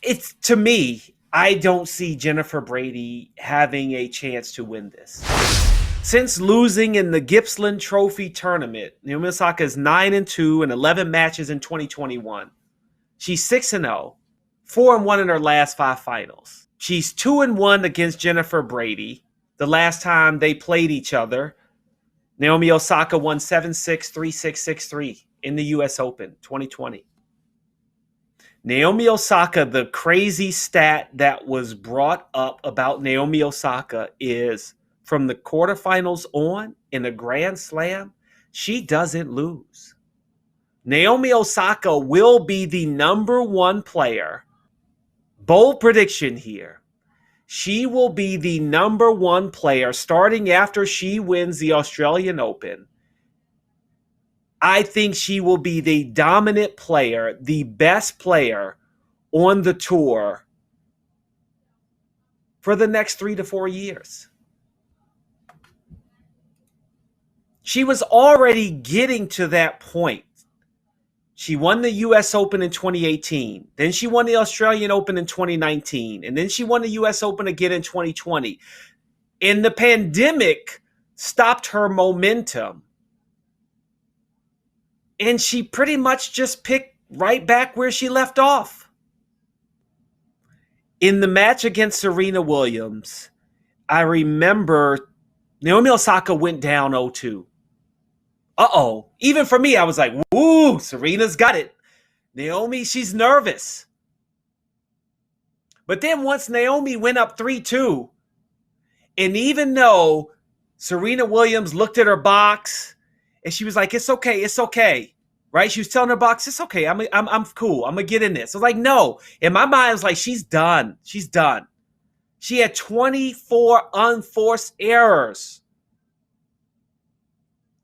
It's to me, I don't see Jennifer Brady having a chance to win this. Since losing in the Gippsland Trophy tournament, Naomi Osaka is 9-2 in 11 matches in 2021. She's 6-0, 4-1 in her last 5 finals. She's 2-1 against Jennifer Brady. The last time they played each other, Naomi Osaka won 7-6, 3-6, 6-3 in the US Open 2020. Naomi Osaka, the crazy stat that was brought up about Naomi Osaka is from the quarterfinals on in a Grand Slam, she doesn't lose. Naomi Osaka will be the number 1 player. Bold prediction here. She will be the number 1 player starting after she wins the Australian Open. I think she will be the dominant player, the best player on the tour for the next 3 to 4 years. She was already getting to that point. She won the US Open in 2018. Then she won the Australian Open in 2019. And then she won the US Open again in 2020. And the pandemic stopped her momentum. And she pretty much just picked right back where she left off. In the match against Serena Williams, I remember Naomi Osaka went down 0-2. Uh-oh. Even for me, I was like, woo, Serena's got it. Naomi, she's nervous. But then once Naomi went up 3-2, and even though Serena Williams looked at her box, and she was like, it's okay, right? She was telling her box, it's okay, I'm cool, I'm going to get in this. I was like, no. In my mind, I was like, she's done. She had 24 unforced errors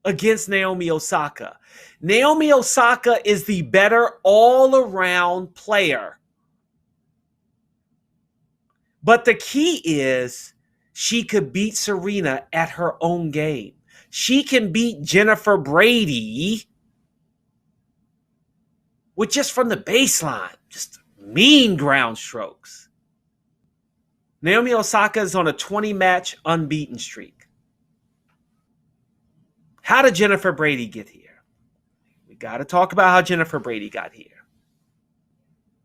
against Naomi Osaka. Naomi Osaka is the better all-around player. But the key is she could beat Serena at her own game. She can beat Jennifer Brady with just from the baseline, just mean ground strokes. Naomi Osaka is on a 20-match unbeaten streak. How did Jennifer Brady get here? We got to talk about how Jennifer Brady got here.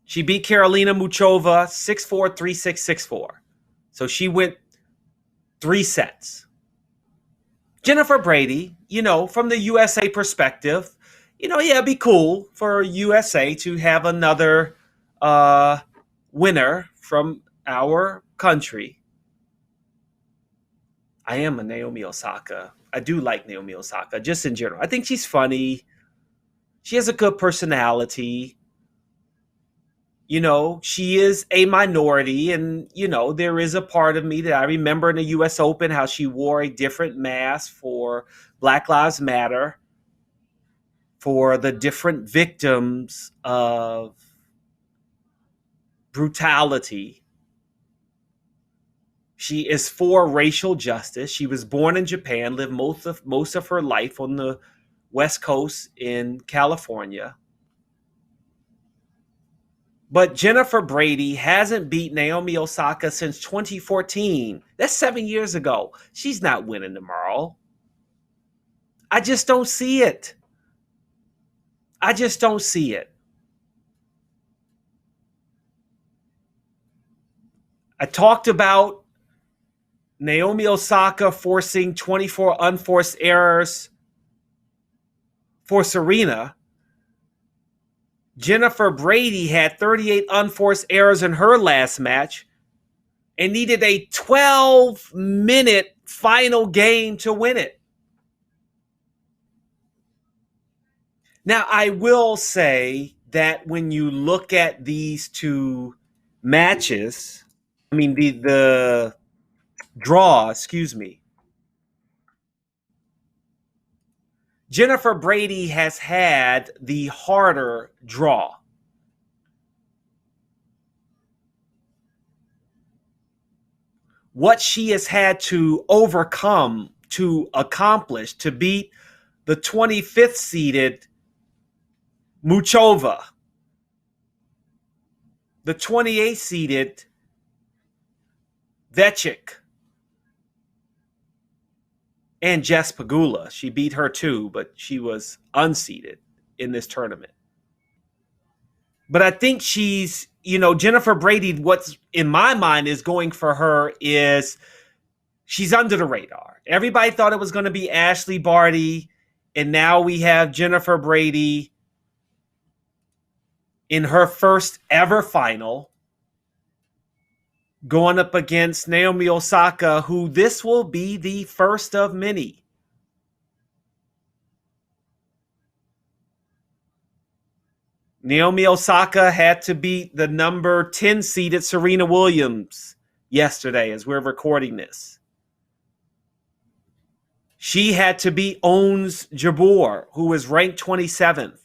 She beat Karolina Muchova 6-4, 3-6, 6-4. So she went 3 sets. Jennifer Brady, from the USA perspective, it'd be cool for USA to have another winner from our country. I am a Naomi Osaka. I do like Naomi Osaka, just in general. I think she's funny. She has a good personality. She is a minority, and, there is a part of me that I remember in the U.S. Open how she wore a different mask for Black Lives Matter, for the different victims of brutality. She is for racial justice. She was born in Japan, lived most of her life on the West Coast in California. But Jennifer Brady hasn't beat Naomi Osaka since 2014. That's 7 years ago. She's not winning tomorrow. I just don't see it. I talked about Naomi Osaka forcing 24 unforced errors for Serena. Jennifer Brady had 38 unforced errors in her last match and needed a 12-minute final game to win it. Now, I will say that when you look at these two matches, the draw, Jennifer Brady has had the harder draw. What she has had to overcome, to accomplish, to beat the 25th seeded Muchova. the 28 seeded Vechik and Jess Pagula. She beat her too, but she was unseeded in this tournament. But I think she's, Jennifer Brady, what's in my mind is going for her is she's under the radar. Everybody thought it was going to be Ashley Barty, and now we have Jennifer Brady in her first ever final going up against Naomi Osaka, who this will be the first of many. Naomi Osaka had to beat the number 10 seeded Serena Williams yesterday as we're recording this. She had to beat Ons Jabeur, who is ranked 27th.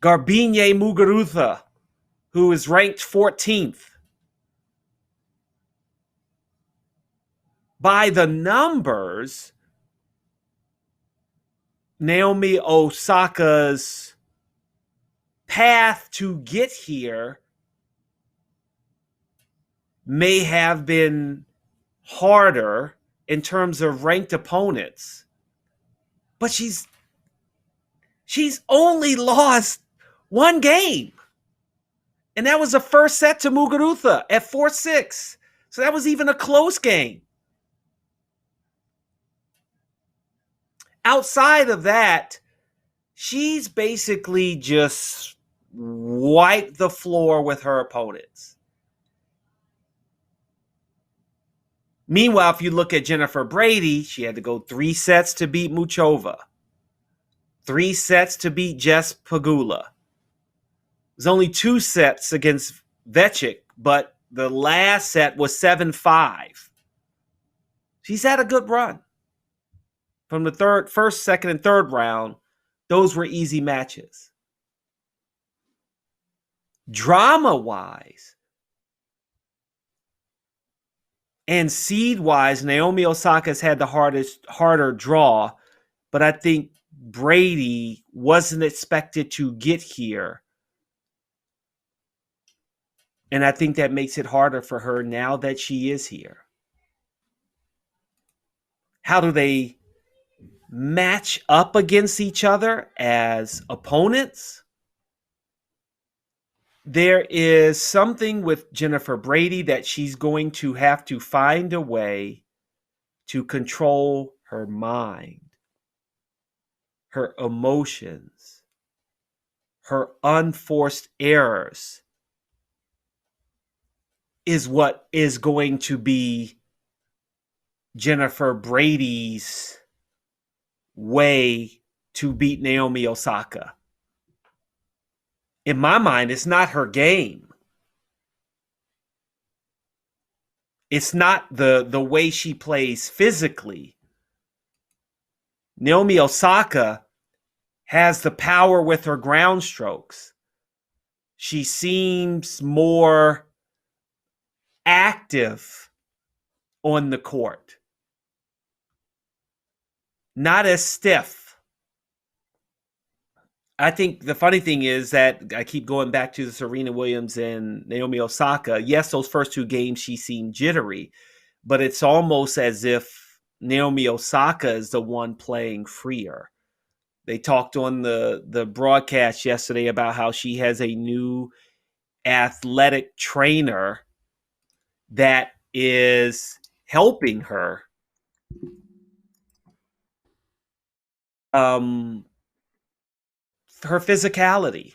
Garbine Muguruza, who is ranked 14th. By the numbers, Naomi Osaka's path to get here may have been harder in terms of ranked opponents, but she's only lost one game, and that was the first set to Muguruza at 4-6. So that was even a close game. Outside of that, she's basically just wiped the floor with her opponents. Meanwhile, if you look at Jennifer Brady, she had to go 3 sets to beat Muchova, 3 sets to beat Jess Pagula. There's only 2 sets against Vechik, but the last set was 7-5. She's had a good run. From the first, second, and third round, those were easy matches. Drama-wise and seed-wise, Naomi Osaka's had the harder draw, but I think Brady wasn't expected to get here. And I think that makes it harder for her now that she is here. How do they match up against each other as opponents? There is something with Jennifer Brady that she's going to have to find a way to control her mind, her emotions, her unforced errors is what is going to be Jennifer Brady's way to beat Naomi Osaka. In my mind, it's not her game. It's not the way she plays physically. Naomi Osaka has the power with her ground strokes. She seems more active on the court. Not as stiff. I think the funny thing is that I keep going back to the Serena Williams and Naomi Osaka. Yes, those first 2 games she seemed jittery, but it's almost as if Naomi Osaka is the one playing freer. They talked on the broadcast yesterday about how she has a new athletic trainer that is helping her. Her physicality.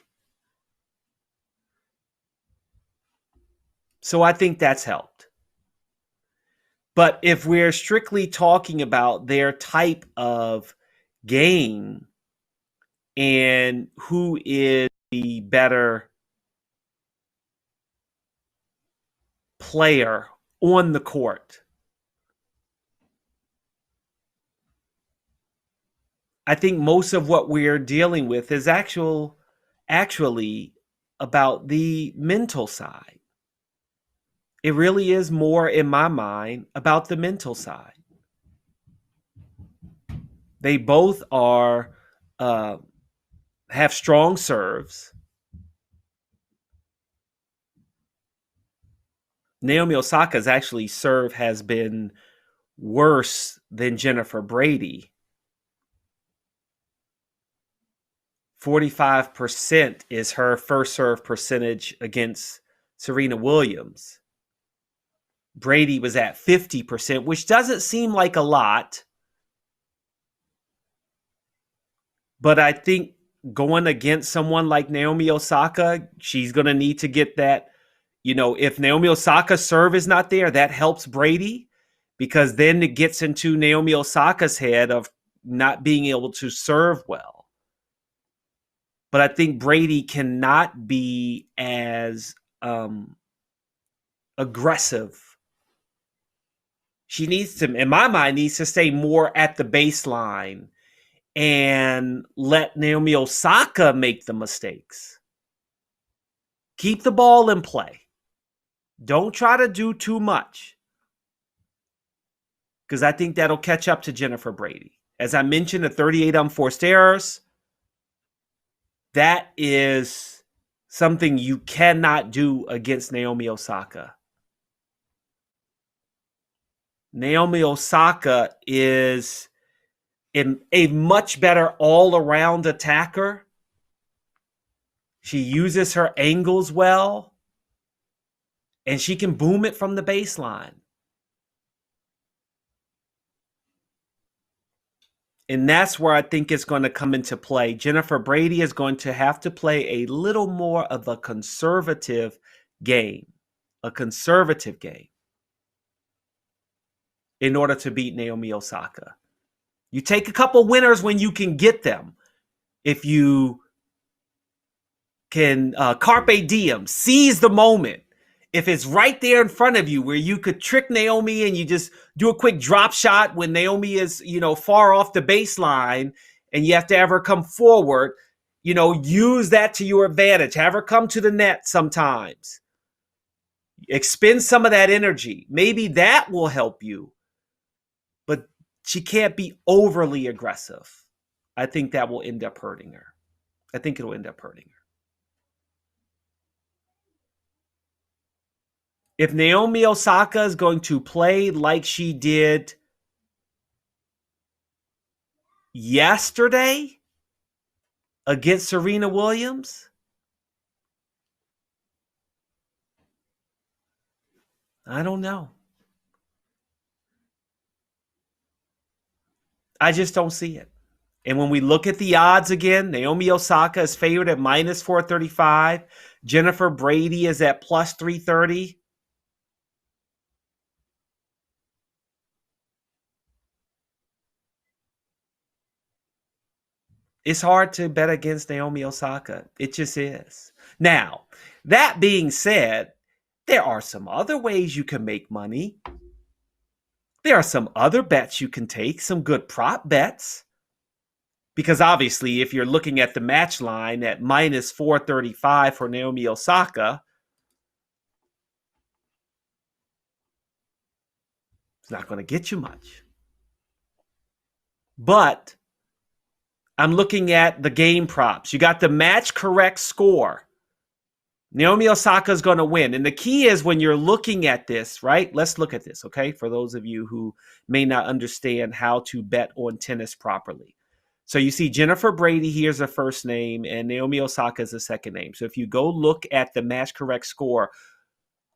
So I think that's helped. But if we're strictly talking about their type of game and who is the better player on the court, I think most of what we're dealing with is actually about the mental side. It really is more, in my mind, about the mental side. They both are have strong serves. Naomi Osaka's actually serve has been worse than Jennifer Brady. 45% is her first serve percentage against Serena Williams. Brady was at 50%, which doesn't seem like a lot. But I think going against someone like Naomi Osaka, she's going to need to get that. If Naomi Osaka's serve is not there, that helps Brady, because then it gets into Naomi Osaka's head of not being able to serve well. But I think Brady cannot be as aggressive. She needs to, in my mind, needs to stay more at the baseline and let Naomi Osaka make the mistakes. Keep the ball in play. Don't try to do too much, because I think that'll catch up to Jennifer Brady. As I mentioned, the 38 unforced errors, that is something you cannot do against Naomi Osaka. Naomi Osaka is a much better all-around attacker. She uses her angles well, and she can boom it from the baseline. And that's where I think it's going to come into play. Jennifer Brady is going to have to play a little more of a conservative game, in order to beat Naomi Osaka. You take a couple winners when you can get them. If you can carpe diem, seize the moment. If it's right there in front of you where you could trick Naomi and you just do a quick drop shot when Naomi is, far off the baseline and you have to have her come forward, use that to your advantage. Have her come to the net sometimes. Expend some of that energy. Maybe that will help you. But she can't be overly aggressive. I think that will end up hurting her. I think it'll end up hurting her. If Naomi Osaka is going to play like she did yesterday against Serena Williams, I don't know. I just don't see it. And when we look at the odds again, Naomi Osaka is favored at minus 435. Jennifer Brady is at plus 330. It's hard to bet against Naomi Osaka. It just is. Now, that being said, there are some other ways you can make money. There are some other bets you can take, some good prop bets. Because obviously, if you're looking at the match line at minus 435 for Naomi Osaka, it's not going to get you much. But I'm looking at the game props. You got the match correct score. Naomi Osaka is going to win. And the key is when you're looking at this, right? Let's look at this, okay? For those of you who may not understand how to bet on tennis properly. So you see Jennifer Brady, here's her first name, and Naomi Osaka is the second name. So if you go look at the match correct score,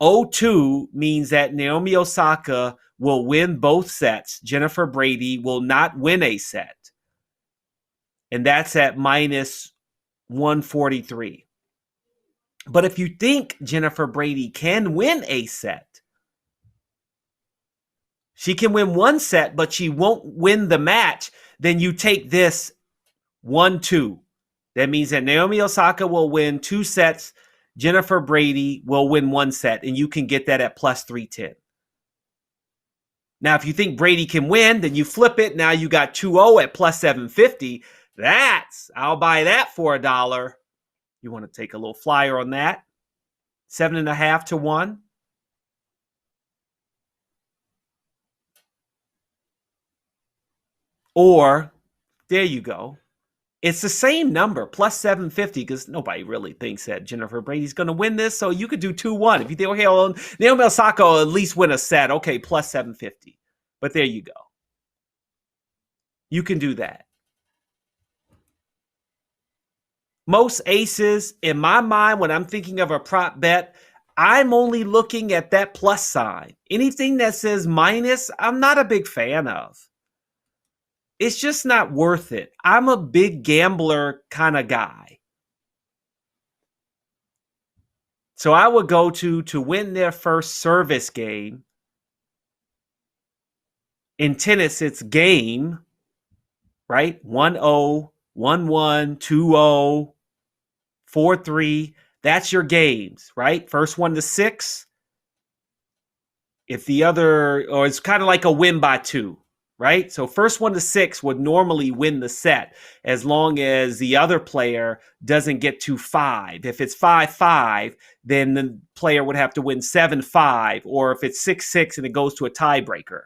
0-2 means that Naomi Osaka will win both sets. Jennifer Brady will not win a set. And that's at minus 143. But if you think Jennifer Brady can win a set, she can win one set, but she won't win the match, then you take this 1-2. That means that Naomi Osaka will win two sets. Jennifer Brady will win one set, and you can get that at plus 310. Now, if you think Brady can win, then you flip it. Now you got 2-0 at plus 750. I'll buy that for $1. You want to take a little flyer on that? 7.5 to 1. Or, there you go. It's the same number, plus 750, because nobody really thinks that Jennifer Brady's going to win this. So you could do 2-1. If you think, okay, well, Naomi Osaka will at least win a set. Okay, plus 750. But there you go. You can do that. Most aces, in my mind, when I'm thinking of a prop bet, I'm only looking at that plus sign. Anything that says minus, I'm not a big fan of. It's just not worth it. I'm a big gambler kind of guy. So I would go to win their first service game. In tennis, it's game, right? 1-0, 1-1, 2-0, 4-3. That's your games, right? First one to 6. If the other, or it's kind of like a win by 2. Right? So first one to 6 would normally win the set as long as the other player doesn't get to 5. If it's 5-5, then the player would have to win 7-5, or if it's 6-6 and it goes to a tiebreaker.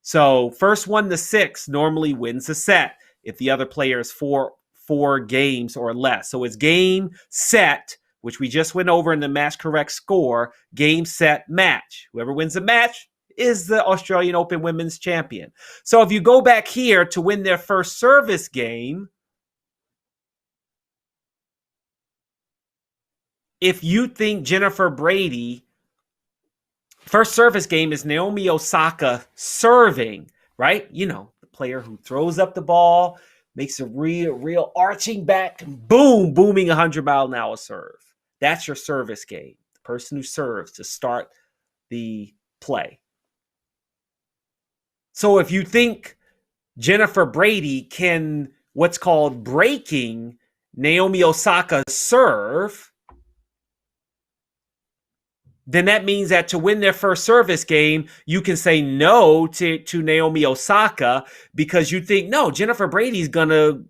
So first one to 6 normally wins the set if the other player is four games or less. So it's game, set, which we just went over in the match correct score, game, set, match. Whoever wins the match is the Australian Open Women's Champion. So if you go back here to win their first service game, if you think Jennifer Brady, first service game is Naomi Osaka serving, right? You know, the player who throws up the ball, makes a real arching back, boom, booming 100-mile-an-hour serve. That's your service game. The person who serves to start the play. So if you think Jennifer Brady can, what's called breaking Naomi Osaka's serve, then that means that to win their first service game, you can say no to Naomi Osaka because you think, no, Jennifer Brady's going to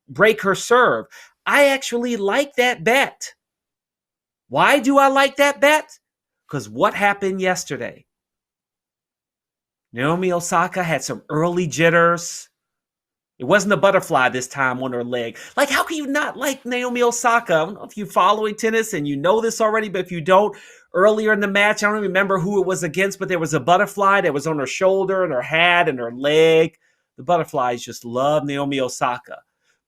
break her serve. I actually like that bet. Why do I like that bet? Because what happened yesterday? Naomi Osaka had some early jitters. It wasn't a butterfly this time on her leg. Like, how can you not like Naomi Osaka? I don't know if you're following tennis and you know this already, but if you don't, earlier in the match, I don't remember who it was against, but there was a butterfly that was on her shoulder and her hat and her leg. The butterflies just love Naomi Osaka.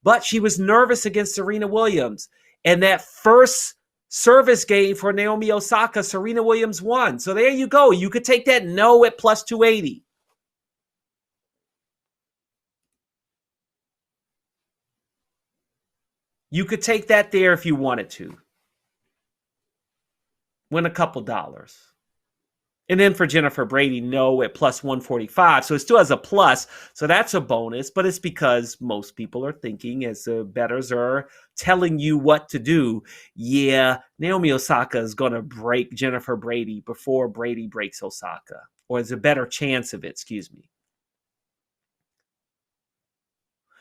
But she was nervous against Serena Williams. And that first service game for Naomi Osaka, Serena Williams won. So there you go. You could take that no at plus 280. You could take that there if you wanted to. Win a couple dollars. And then for Jennifer Brady, no at plus 145. So it still has a plus. So that's a bonus, but it's because most people are thinking, as the bettors are telling you what to do, yeah, Naomi Osaka is going to break Jennifer Brady before Brady breaks Osaka. Or there's a better chance of it, excuse me.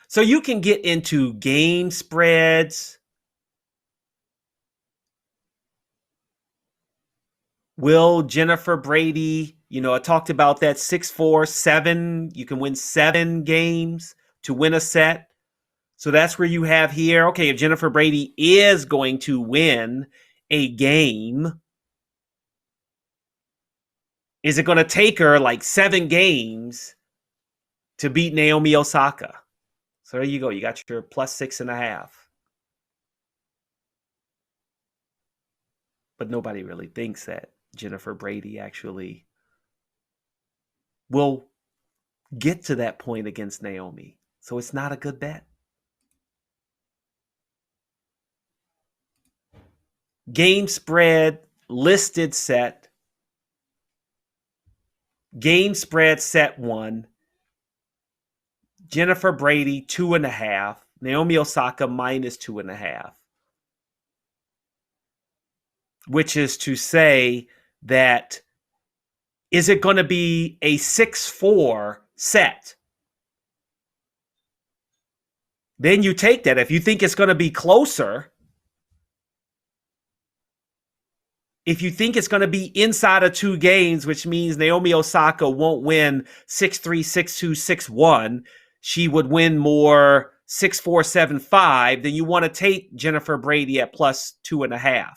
So you can get into game spreads. Will Jennifer Brady, I talked about that 6-4, 7. You can win 7 games to win a set. So that's where you have here. Okay, if Jennifer Brady is going to win a game, is it going to take her like 7 games to beat Naomi Osaka? So there you go. You got your plus 6.5. But nobody really thinks that Jennifer Brady actually will get to that point against Naomi. So it's not a good bet. Game spread, listed set. Game spread, set 1. Jennifer Brady, 2.5. Naomi Osaka, minus 2.5. Which is to say that, is it going to be a 6-4 set? Then you take that. If you think it's going to be closer, if you think it's going to be inside of 2 games, which means Naomi Osaka won't win 6-3, 6-2, 6-1, she would win more 6.475, then you want to take Jennifer Brady at plus 2.5.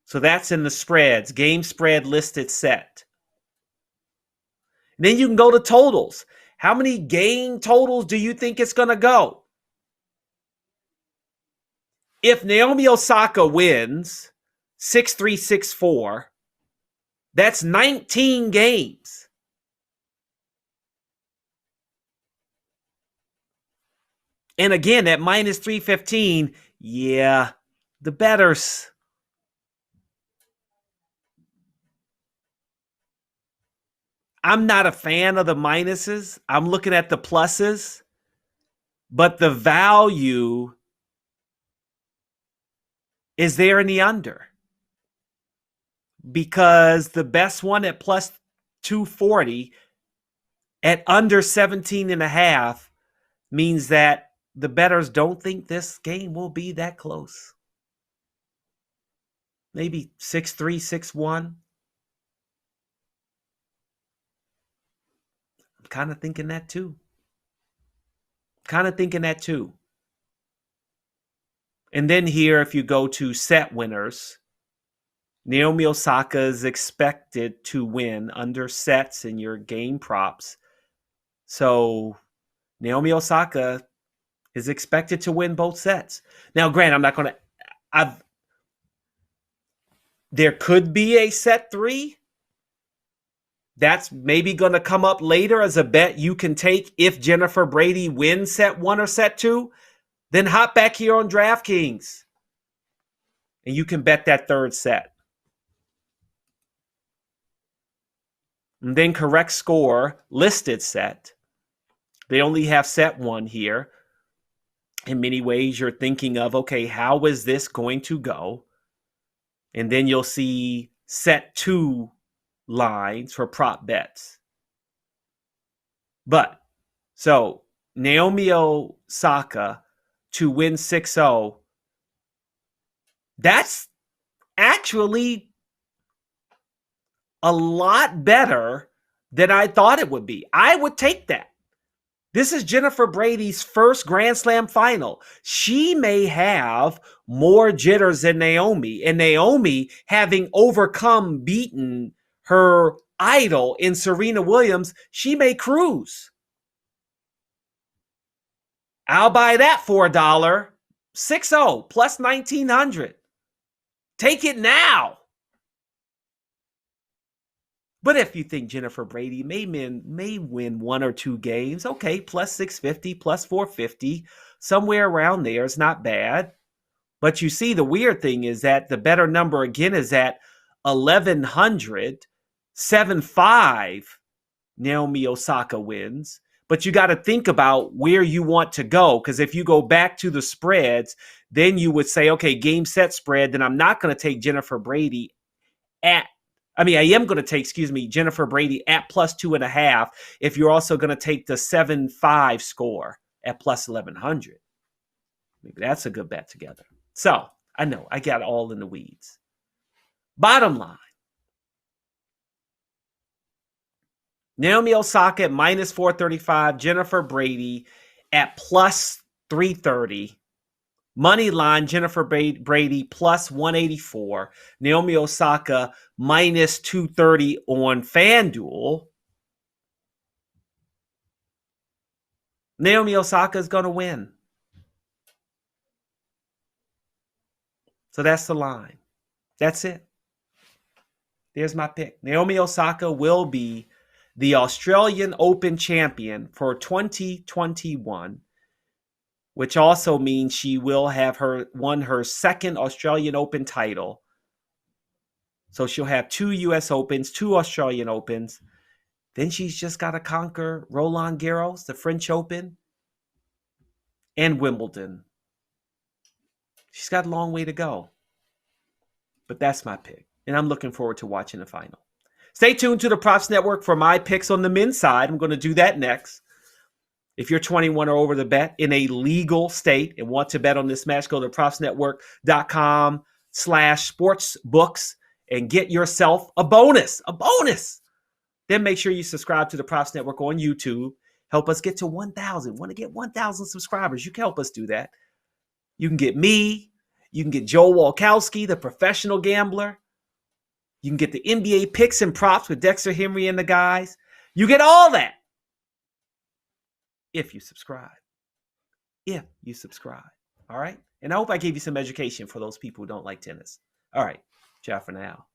So that's in the spreads, game spread listed set. And then you can go to totals. How many game totals do you think it's going to go? If Naomi Osaka wins 6-3, 6-4, that's 19 games. And again, at minus 315, yeah, the bettors. I'm not a fan of the minuses. I'm looking at the pluses. But the value is there in the under. Because the best one at plus 240 at under 17.5 means that the bettors don't think this game will be that close. Maybe 6-3, 6-1. I'm kind of thinking that too. And then here, if you go to set winners, Naomi Osaka is expected to win under sets in your game props. So Naomi Osaka is expected to win both sets. Now, Grant, I'm not going to... There could be a set 3. That's maybe going to come up later as a bet you can take if Jennifer Brady wins set 1 or set 2. Then hop back here on DraftKings. And you can bet that third set. And then correct score, listed set. They only have set 1 here. In many ways, you're thinking of, okay, how is this going to go? And then you'll see set 2 lines for prop bets. But, so, Naomi Osaka to win 6-0, that's actually a lot better than I thought it would be. I would take that. This is Jennifer Brady's first Grand Slam final. She may have more jitters than Naomi. And Naomi, having beaten her idol in Serena Williams, she may cruise. I'll buy that for $1. 6-0 plus 1,900. Take it now. But if you think Jennifer Brady may win 1 or 2 games, okay, plus 650, plus 450, somewhere around there is not bad. But you see, the weird thing is that the better number again is at 1,100, 7-5, Naomi Osaka wins. But you got to think about where you want to go, because if you go back to the spreads, then you would say, okay, game set spread, then I'm not going to take Jennifer Brady I am going to take, Jennifer Brady at plus 2.5 if you're also going to take the 7-5 score at plus 1,100. Maybe that's a good bet together. So, I know, I got all in the weeds. Bottom line. Naomi Osaka at minus 435, Jennifer Brady at plus 330. Money line, Jennifer Brady plus 184. Naomi Osaka minus 230 on FanDuel. Naomi Osaka is going to win. So that's the line. That's it. There's my pick. Naomi Osaka will be the Australian Open champion for 2021. Which also means she will have won her second Australian Open title. So she'll have 2 U.S. Opens, 2 Australian Opens. Then she's just got to conquer Roland Garros, the French Open, and Wimbledon. She's got a long way to go. But that's my pick. And I'm looking forward to watching the final. Stay tuned to the Props Network for my picks on the men's side. I'm going to do that next. If you're 21 or over the bet in a legal state and want to bet on this match, go to propsnetwork.com/sportsbooks and get yourself a bonus. Then make sure you subscribe to the Props Network on YouTube. Help us get to 1,000. Want to get 1,000 subscribers? You can help us do that. You can get me. You can get Joe Walkowski, the professional gambler. You can get the NBA picks and props with Dexter Henry and the guys. You get all that if you subscribe. If you subscribe. All right? And I hope I gave you some education for those people who don't like tennis. All right. Ciao for now.